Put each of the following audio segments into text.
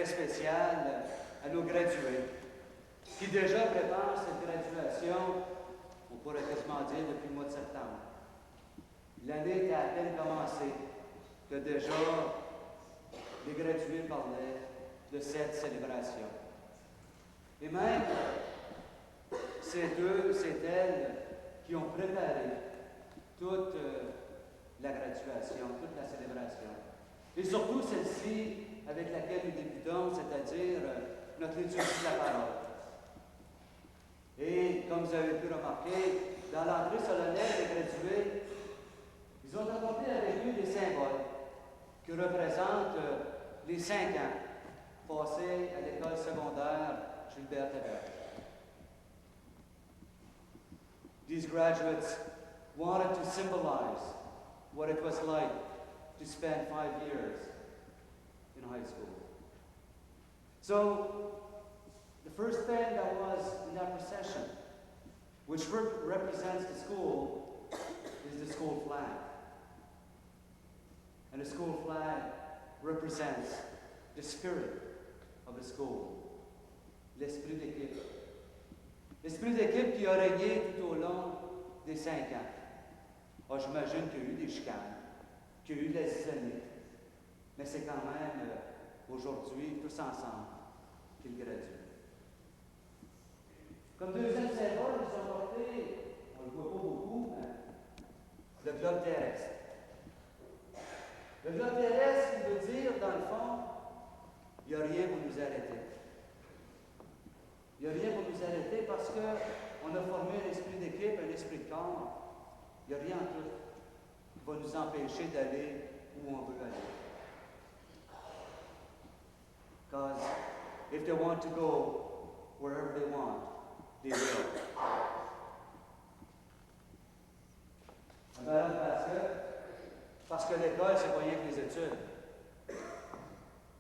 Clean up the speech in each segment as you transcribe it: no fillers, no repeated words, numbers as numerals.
spécial à nos gradués, qui déjà préparent cette graduation, on pourrait quasiment dire depuis le mois de septembre. L'année était à peine commencée, que déjà les gradués parlaient de cette célébration. Et même, c'est eux, c'est elles qui ont préparé toute la graduation, toute la célébration. Et surtout celle-ci avec laquelle nous débutons, c'est-à-dire notre liturgie de la parole. Et comme vous avez pu remarquer, dans l'entrée solennelle des gradués, ils ont apporté avec eux des symboles qui représentent les 5 ans passés à l'école secondaire Gilbert Hébert. These graduates wanted to symbolize what it was like to spend 5 years in high school. So, the first thing that was in that procession, which represents the school, is the school flag. And the school flag represents the spirit of the school, l'esprit d'équipe. L'esprit d'équipe qui a régné tout au long des 5 ans. Ah, j'imagine qu'il y a eu des chicanes, qu'il y a eu de la zizanie, mais c'est quand même aujourd'hui, tous ensemble, qu'ils graduent. Comme deuxième symbole, ils ont porté, on ne le voit pas beaucoup, mais le globe terrestre. Le globe terrestre, qui veut dire, dans le fond, il n'y a rien pour nous arrêter. Il n'y a rien pour nous arrêter parce qu'on a formé un esprit d'équipe, un esprit de corps. Il n'y a rien en tout qui va nous empêcher d'aller où on veut aller. Because if they want to go wherever they want, they will. Parce que l'école, c'est pas rien que les études.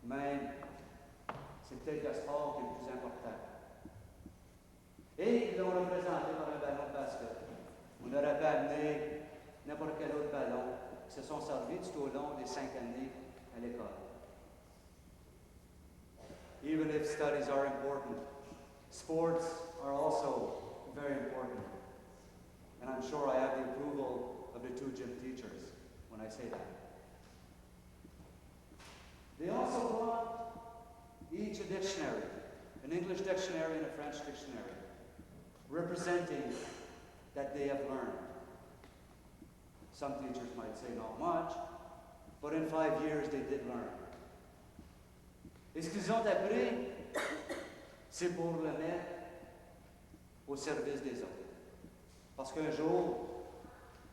Même, c'est peut-être le sport qui est le plus important. Et ils l'ont représenté par un ballon de basket. On aurait pu amener n'importe quel autre ballon qui se sont servis tout au long des 5 années à l'école. Even if studies are important, sports are also very important. And I'm sure I have the approval of the 2 gym teachers when I say that. They also brought each a dictionary, an English dictionary and a French dictionary, representing that they have learned. Some teachers might say not much, but in 5 years they did learn. Et ce qu'ils ont appris, c'est pour le mettre au service des autres. Parce qu'un jour,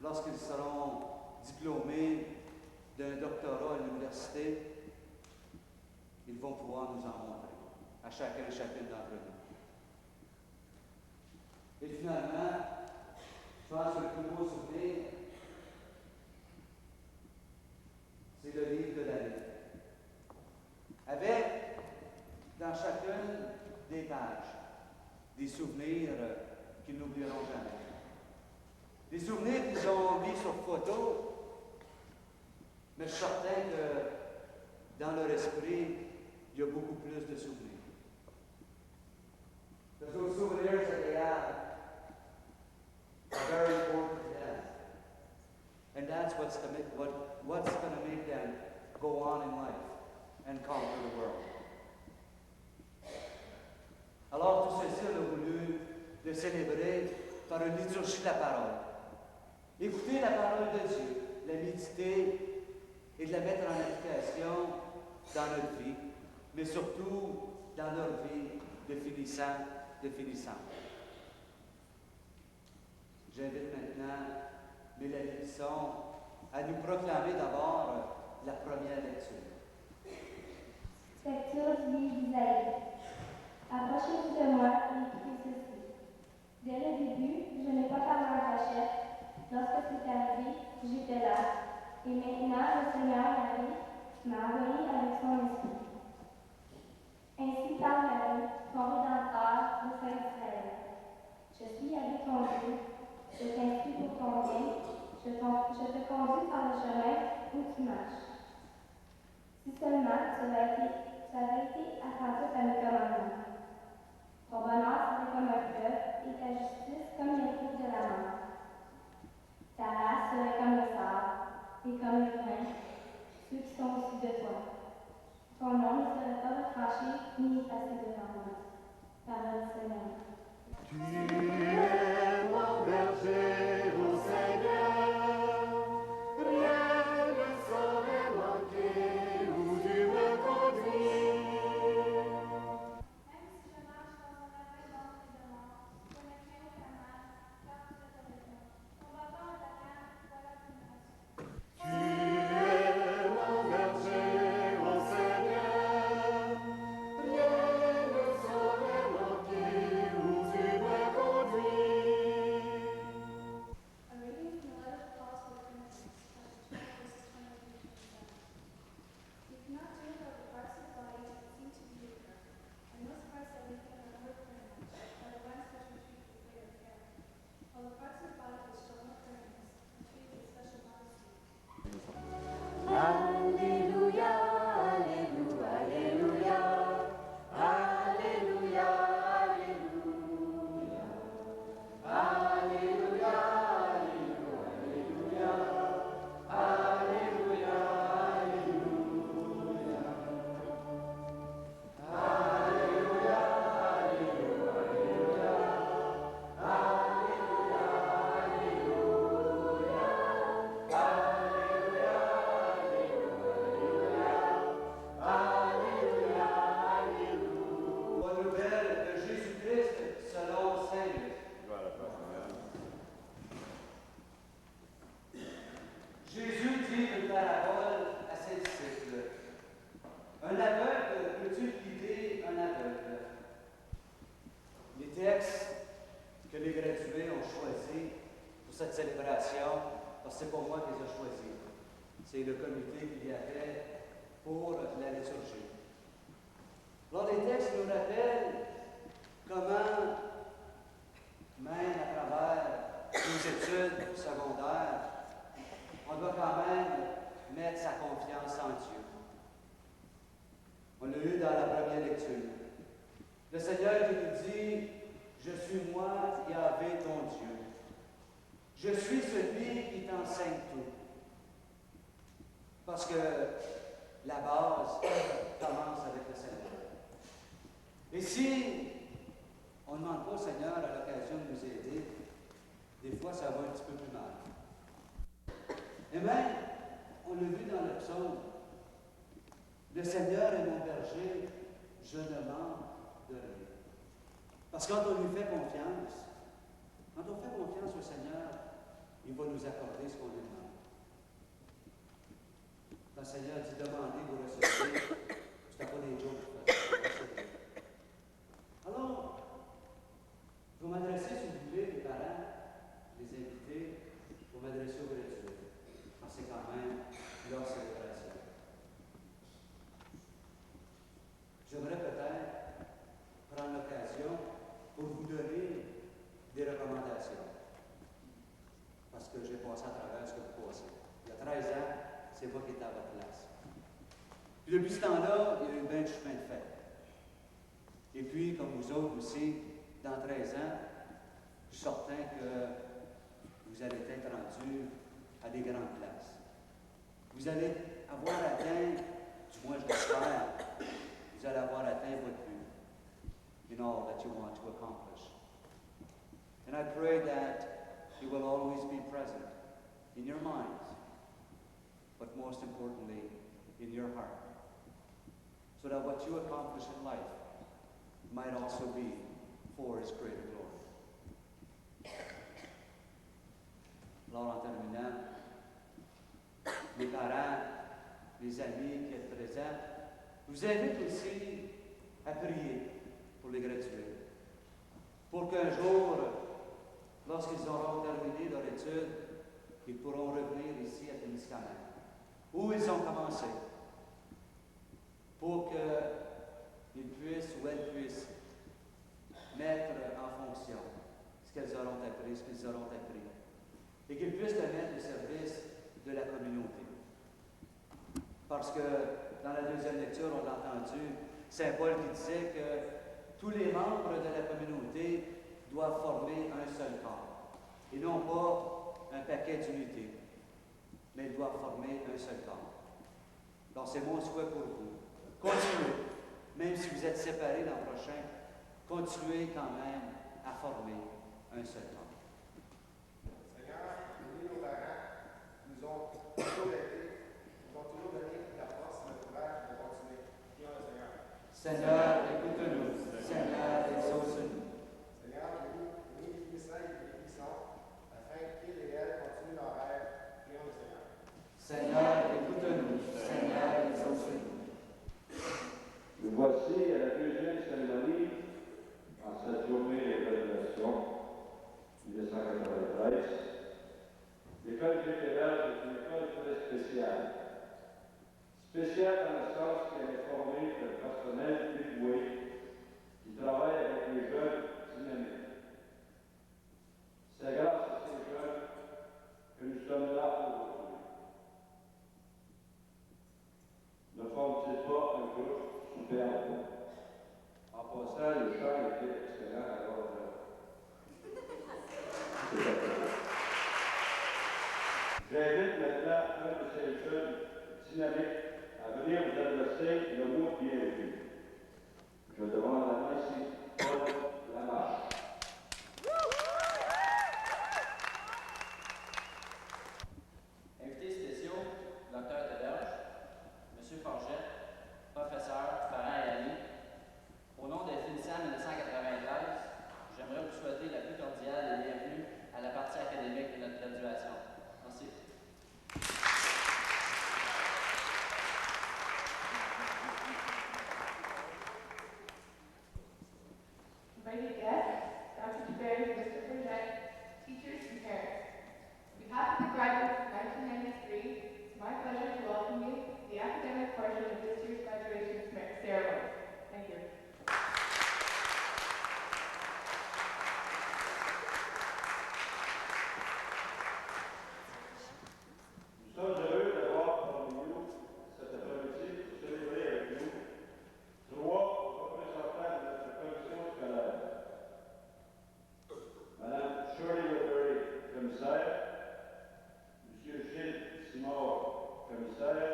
lorsqu'ils seront diplômés d'un doctorat à l'université, ils vont pouvoir nous en montrer, à chacun et chacune d'entre nous. Et finalement, je pense que le plus beau souvenir, c'est le livre de la vie. Avec, dans chacune des pages, des souvenirs qu'ils n'oublieront jamais. Des souvenirs qu'ils ont mis sur photo, mais je suis certain que dans leur esprit, il y a beaucoup plus de souvenirs. Because those souvenirs that they have are very important to them. And that's what's going to make them go on in life and conquer the world. Alors, tout ceci, on a voulu le célébrer par une liturgie de la parole. Écouter la parole de Dieu, la méditer et de la mettre en application dans notre vie, mais surtout dans leur vie de finissants. J'invite maintenant Mélanie Bisson à nous proclamer d'abord la première lecture. Lecture du livre d'Isaïe. Approchez-vous de moi et écoutez ceci. Dès le début, je n'ai pas parlé en cachette. Lorsque c'est arrivé, j'étais là. Et maintenant, le Seigneur m'a envoyé avec son esprit. Ainsi parle Yahweh, ton Rédempteur, le Saint d'Israël. Je suis avec ton Dieu, je t'instruis pour ton bien, je te conduis par le chemin où tu marches. Si seulement tu Tu avais été attentif à mes commandements. Ton bonheur serait comme un fleuve et ta justice comme les flots de la mer. Ta race serait comme le sable et comme les grains, ceux qui sont au-dessus de toi. Ton nom ne serait pas retranché ni effacé devant moi. Parole du Seigneur. Tu es mon berger, ô Seigneur, rien ne saurait manquer où tu me conduis. Même si je marche dans un appel d'entre de mort, je ne crains aucun mal, car tu es avec moi. Ton bâton et ta canne, voilà qui me rassure. Tu es mon berger, ô Seigneur, rien ne saurait manquer où tu me conduis. A reading from the letter of Paul to the Corinthians, chapter 12, verses 23 to 27. We cannot do without the parts of the body that seem to be weaker, and those parts that we think are worth very much are the ones which we treat with greater care, while the parts of the body which show no firmness are treated with special modesty. Alléluia, Alléluia, Alléluia, Alléluia, Alléluia, Alléluia, Alléluia, Alléluia, Bonne nouvelle de Jésus-Christ selon Saint Luc. Jésus dit une parabole à ses disciples. Un aveugle peut-il guider un aveugle? Les textes que les gradués ont choisis pour cette célébration, parce que c'est pas moi qui les ai choisis, c'est le comité qui y a fait pour la liturgie. Alors, les textes nous rappellent comment, même à travers nos études secondaires, on doit quand même mettre sa confiance en Dieu. On l'a eu dans la première lecture. Le Seigneur qui nous dit, « Je suis moi, Yahvé, ton Dieu. Je suis celui qui t'enseigne tout. » Parce que la base commence avec le Seigneur. Et si on ne demande pas au Seigneur à l'occasion de nous aider, des fois ça va un petit peu plus mal. Et même, on l'a vu dans le psaume, le Seigneur est mon berger, je ne manque de rien. Parce que quand on lui fait confiance, quand on fait confiance au Seigneur, il va nous accorder ce qu'on lui demande. Quand le Seigneur dit demandez, vous recevez, c'est pas des jours pour faire ça. Alors, je vais m'adresser, si vous voulez, les parents, les invités, je vais m'adresser aux gradués. Parce que c'est quand même leur célébration. J'aimerais peut-être prendre l'occasion pour vous donner des recommandations. Parce que j'ai passé à travers ce que vous passez. Il y a 13 ans, c'est moi qui étais à votre place. Puis depuis ce temps-là, il y a eu bien du chemin de fait. Et puis, comme vous autres aussi, dans 13 ans, je suis certain que vous allez être rendus à des grandes places. Vous allez avoir atteint, du moins je l'espère, vous allez avoir atteint votre but in all that you want to accomplish. And I pray that He will always be present in your minds, but most importantly, in your heart, so that what you accomplish in life might also be for His greater glory. Alors, en terminant, les parents, les amis qui êtes présents, je vous invite aussi à prier pour les gradués, pour qu'un jour, lorsqu'ils auront terminé leur étude, ils pourront revenir ici à Témiscamingue, où ils ont commencé, pour qu'ils puissent ou elles puissent mettre en fonction ce qu'elles auront appris, ce qu'ils auront appris, et qu'ils puissent le mettre au service de la communauté. Parce que dans la deuxième lecture, on l'a entendu, Saint Paul qui disait que tous les membres de la communauté doivent former un seul corps, et non pas un paquet d'unités, mais ils doivent former un seul corps. Donc c'est mon souhait pour vous. Continuez, même si vous êtes séparés l'an prochain, continuez quand même à former un seul corps. Seigneur, bénis nos parents, nous ont toujours aidés, nous ont toujours donné la force et le courage de continuer. Prions le Seigneur. Seigneur, écoute-nous. Seigneur, exauce-nous. Seigneur, bénis les puissants et les puissants, afin qu'ils et elles continuent leur rêve. Prions le Seigneur. Seigneur, écoute-nous. Seigneur, exauce-nous. Nous voici à la deuxième cérémonie en cette journée de graduation 1993. L'école GTL est une école très spéciale. Spéciale dans le sens qu'elle est formée de personnel dévoué qui travaille avec les jeunes dynamiques. C'est grâce à ces jeunes que nous sommes là aujourd'hui. Ne forme-t-il pas un groupe superbe? En passant, le chant était excellent à l'heure. J'invite maintenant un de ces jeunes dynamiques à venir vous adresser le mot bienvenue. Je demande à M. Paul Lamarche. Invités spéciaux, Dr. Teberge, M. Forget, professeurs, parents et amis, au nom des finissants 1993, j'aimerais vous souhaiter la plus cordiale et bienvenue à la partie académique de notre graduation. Merci. Invited guests, Dr. DeBerry, Mr. Forget, teachers and parents. On behalf of the graduates of 1993, it's my pleasure to welcome you to the academic portion of this year's graduation ceremony. Thank you. Nous sommes heureux d'avoir parmi nous cet après-midi pour célébrer avec nous trois représentants de notre commission scolaire. Madame Shirley Woodbury, commissaire, M. Gilles Simard, commissaire,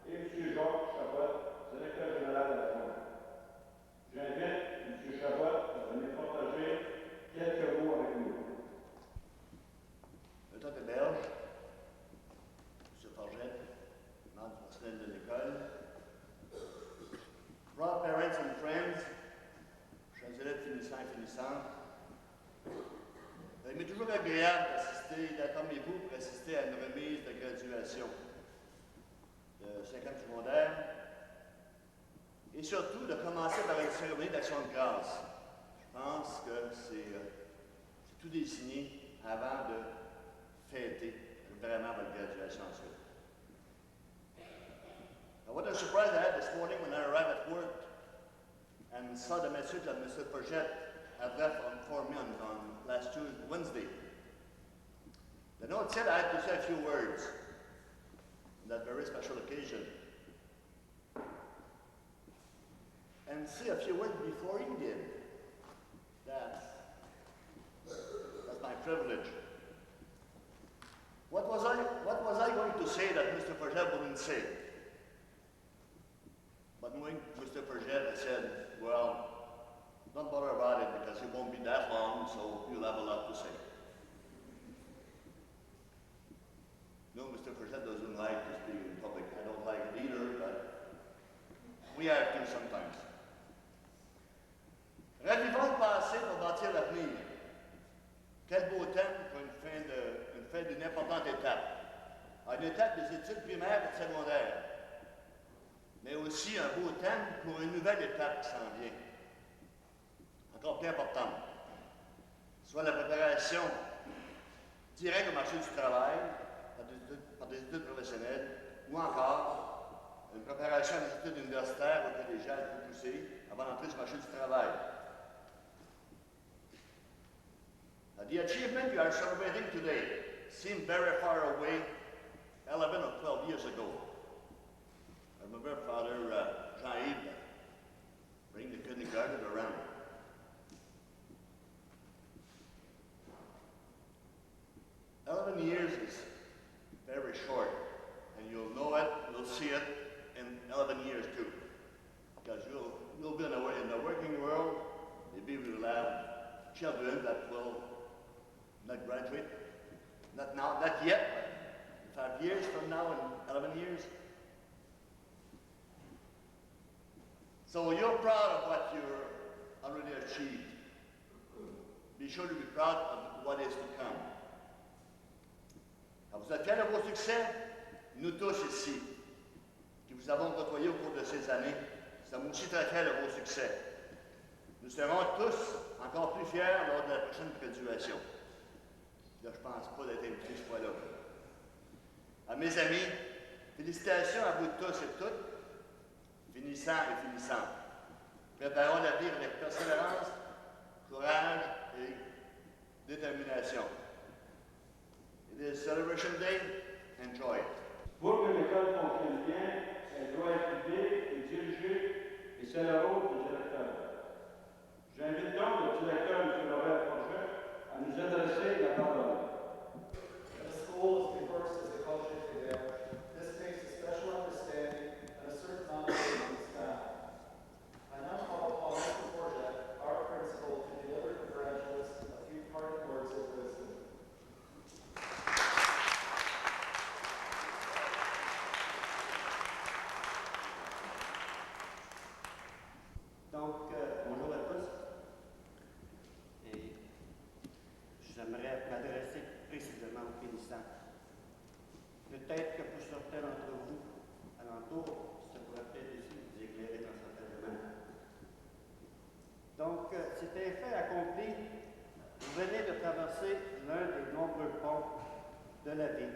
et M. Georges Chabot, directeur général adjoint. J'invite M. Chabot à venir partager quelques mots avec nous. Le temps de Berge, M. Forget, membre du personnel de l'école, proud parents and friends, chers élèves finissants et finissantes, il m'est toujours agréable d'être parmi vous pour assister à une remise de graduation de 5e secondaire et surtout de commencer par une cérémonie d'action de grâce. Je pense que c'est tout dessiné avant de fêter vraiment votre graduation ensuite. Now, what a surprise I had this morning when I arrived at work and saw the message that Mr. Forget had left for me on last Wednesday. The note said I had to say a few words on that very special occasion. And say a few words before he did. That's my privilege. What was I going to say that Mr. Forget wouldn't say? But knowing Mr. Forget had said, well, don't bother about it because it won't be that long, so you'll have a lot to say. No, Mr. Forget doesn't like to speak in public. I don't like it either, but we have to sometimes. Revivons le passé pour bâtir l'avenir. Quel beau thème pour une fin d'une importante étape. Une étape des études primaires et secondaires. Mais aussi un beau thème pour une nouvelle étape qui s'en vient. Encore plus importante. Soit la préparation directe au marché du travail par des études professionnelles, ou encore une préparation des études universitaires ou collégiales plus poussées avant d'entrer sur le marché du travail. The achievement you are celebrating today seemed very far away 11 or 12 years ago. I Reverend Father Jean-Yves bring the kindergarten around. 11 years is very short, and you'll know it, you'll see it in 11 years too. Because you'll be in the working world, maybe we will have children that will not graduate, not now, not yet, but 5 years from now, in 11 years. So you're proud of what you're already achieved. Be sure to be proud of what is to come. Alors, vous êtes fiers de vos succès? Nous tous ici, qui vous avons côtoyé au cours de ces années, sommes aussi très fiers de vos succès. Nous serons tous encore plus fiers lors de la prochaine graduation. Là, je ne pense pas d'être invité ce fois-là. À mes amis, félicitations à vous tous et toutes, finissants et finissantes. Préparons l'avenir avec persévérance, courage et détermination. It is Celebration Day. Enjoy it. Pour que l'école fonctionne bien, elle doit être publique et dirigée, et c'est le rôle du directeur. J'invite donc le directeur, M. Robert Forget, à nous adresser la parole. The school is reversed as a culture today. This takes a special understanding and a certain amount of patience found. I now call upon Mr. Forget, our principal, to deliver to graduates a few parting words of wisdom. Donc, bonjour à tous. Et j'aimerais m'adresser précisément aux finissants. Peut-être que pour certains d'entre vous, alentour, ça pourrait peut-être aussi vous éclairer dans certains domaines. Donc, c'est un fait accompli. Vous venez de traverser l'un des nombreux ponts de la vie.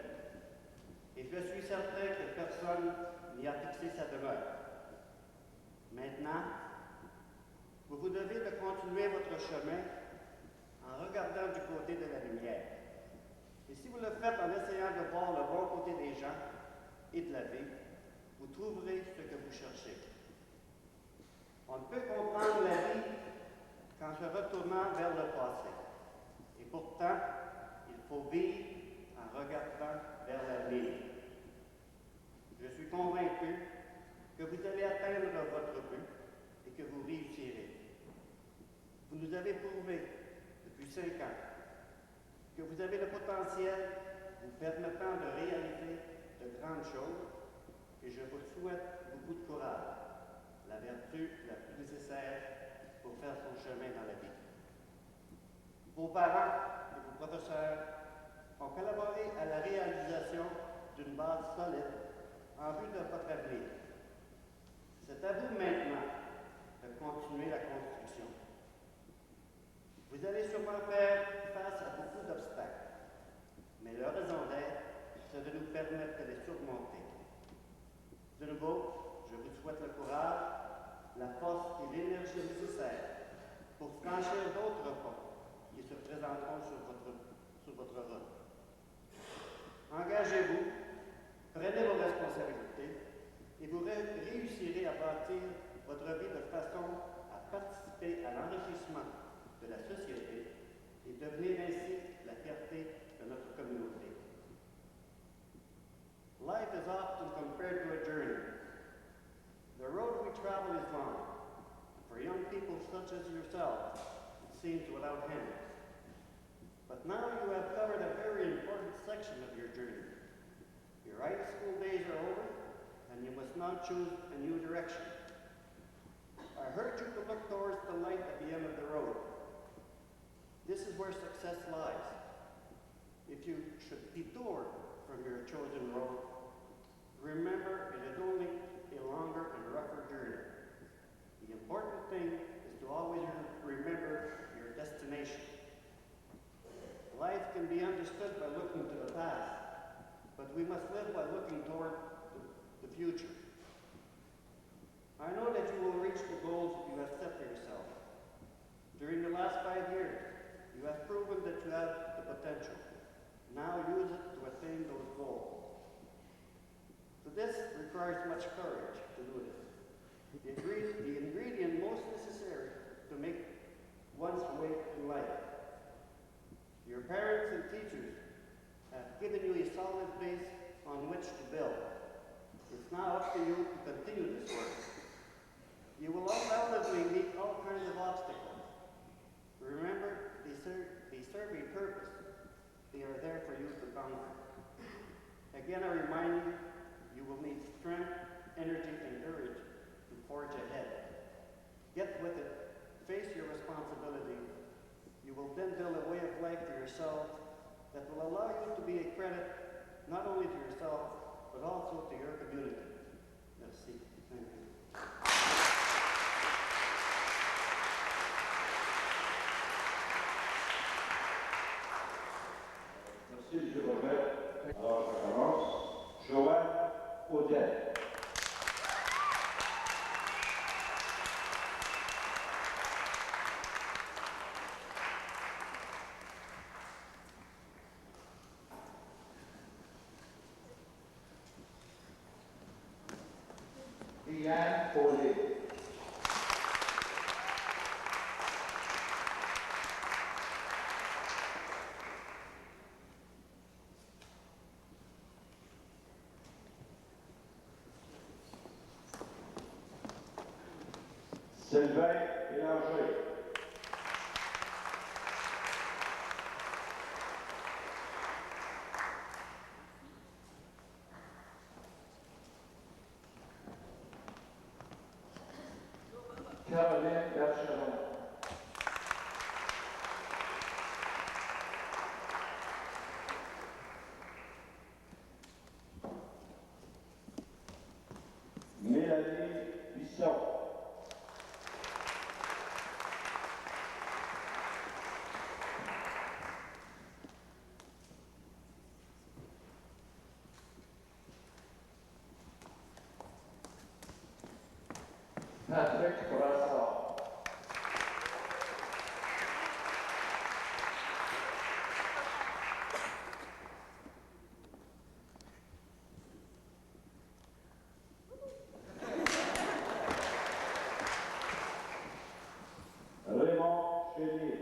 Et je suis certain que personne n'y a fixé sa demeure. Maintenant, vous devez de continuer votre chemin en regardant du côté de la lumière. Et si vous le faites en essayant de voir le bon côté des gens et de la vie, vous trouverez ce que vous cherchez. On ne peut comprendre la vie qu'en se retournant vers le passé. Et pourtant, il faut vivre en regardant vers l'avenir. Je suis convaincu que vous allez atteindre votre but et que vous réussirez. Vous nous avez prouvé depuis 5 ans que vous avez le potentiel vous permettant de réaliser de grandes choses et je vous souhaite beaucoup de courage, la vertu la plus nécessaire pour faire son chemin dans la vie. Vos parents et vos professeurs ont collaboré à la réalisation d'une base solide en vue de votre avenir. C'est à vous maintenant de continuer la construction. Vous allez sûrement faire face à beaucoup d'obstacles, mais leur raison d'être, c'est de nous permettre de les surmonter. De nouveau, je vous souhaite le courage, la force et l'énergie nécessaires pour franchir d'autres ponts qui se présenteront sur votre route. Engagez-vous, prenez vos responsabilités et vous réussirez à bâtir votre vie de façon à participer à l'enrichissement de la société et devenir ainsi la fierté de notre communauté. Life is often compared to a journey. The road we travel is long. For young people such as yourselves, it seems without end. But now you have covered a very important section of your journey. Your high school days are over, and you must now choose a new direction. I urge you to look towards the light at the end of the road. This is where success lies. If you should detour from your chosen road, remember it is only a longer and rougher journey. The important thing is to always remember your destination. Life can be understood by looking to the past, but we must live by looking toward the future. I know that you will reach the goals you have set for yourself. During the last 5 years, you have proven that you have the potential. Now use it to attain those goals. To this, we requires much courage to do this. The ingredient most necessary to make one's way in life. Your parents and teachers have given you a solid base on which to build. It's now up to you to continue this work. You will undoubtedly meet all kinds of obstacles. Remember, they serve a purpose. They are there for you to conquer. Again, I remind you, you will need strength, energy, and courage to forge ahead. Get with it. Face your responsibility. You will then build a way of life for yourself that will allow you to be a credit not only to yourself, but also to your community. Merci. Thank you. Merci, M. Robert. Alors, je commence. Joanne Audet. Ian Foley. Sylvain Bélanger. Caroline Bergeron. Mélanie Bisson. Patrick Brassard. Raymond Chénier.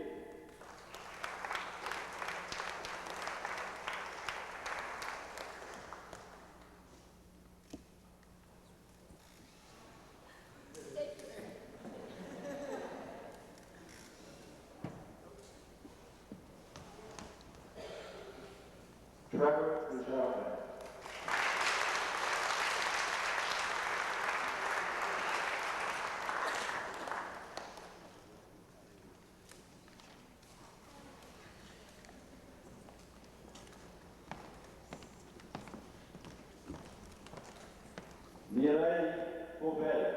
Trevor Desjardins. Mireille Faubel.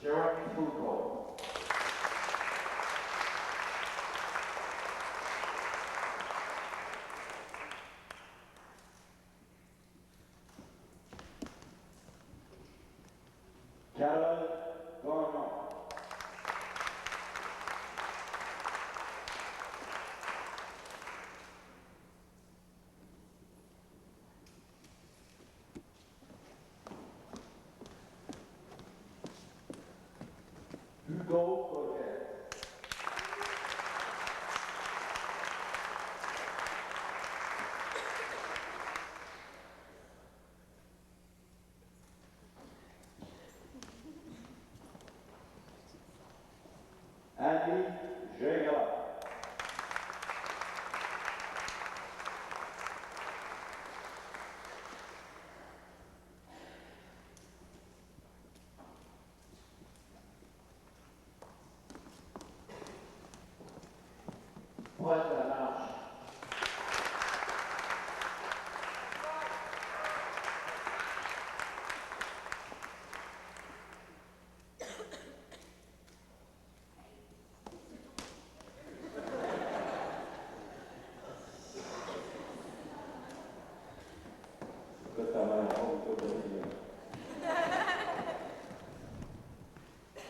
Jeremy Foucault. Carole Gormand.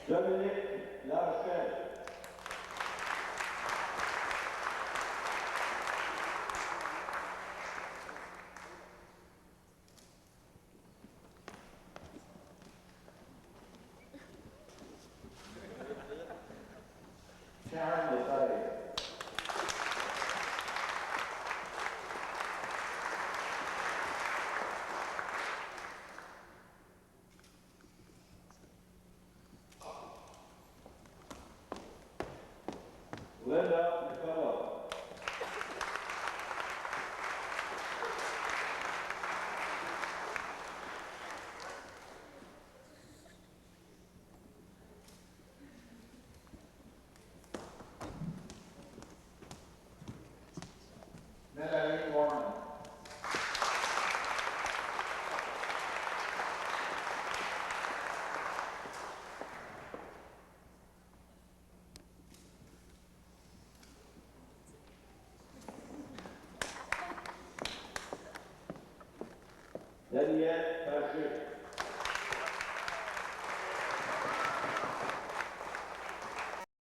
Dominique Larchelle. Sharon Lefebvre. Linda McCullough. Melanie Warman. Danielle Paget.